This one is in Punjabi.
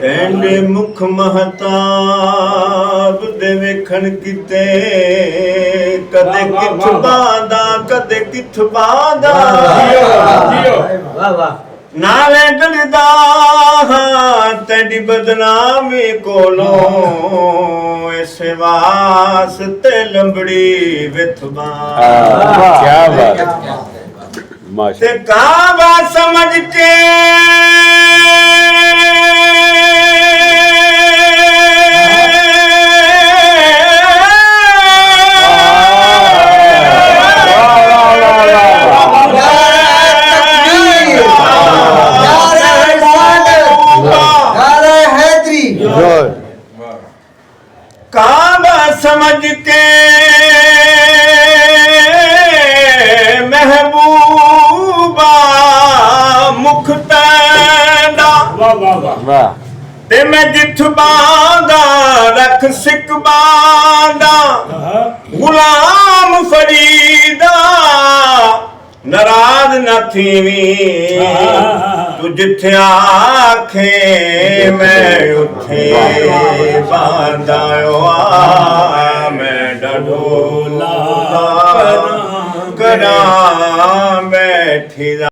ਕਹਿੰਦੇ ਮੁਖ ਮਹਤਾਬ ਦੇ ਵੇਖਣ ਕਿਤੇ ਕਦੇ ਕਿਥ ਬਾਂਦਾ ਕਦੇ ਕਿਥ ਬਾਂਦਾ ਵਾਹ ਵਾਹ ਨਾਲੇ ਡਰਦਾ ਤੇਰੀ ਬਦਨਾਮੀ ਕੋਲੋਂ ਇਸ ਵਾਸਤੇ ਲੰਬੜੀ ਵਿਥਬਾ क्या बात ਤੇ ਕਾਵਾ ਸਮਝ ਕੇ ਕਾਵਾ ਸਮਝ ਕੇ ਮਹਿਬੂਬਾ ਮੁਖ ਤੈਂਦਾ वाह ਤੇ ਮੈਂ ਜਿੱਥ ਬਾਂਦਾ ਰੱਖ ਸਿੱਖ ਬਾਂਦਾ ਗੁਲਾਮ ਫਰੀਦਾ ਨਾਰਾਜ਼ ਨਾ ਥੀਵੀਂ ਤੂੰ ਜਿੱਥੇ ਆਖੇ ਮੈਂ ਉੱਥੇ ਬਾਂਦਾ ਆ ਮੈਂ ਡਢੋਲਾ ਕਰਾਂ ਬੈਠੀ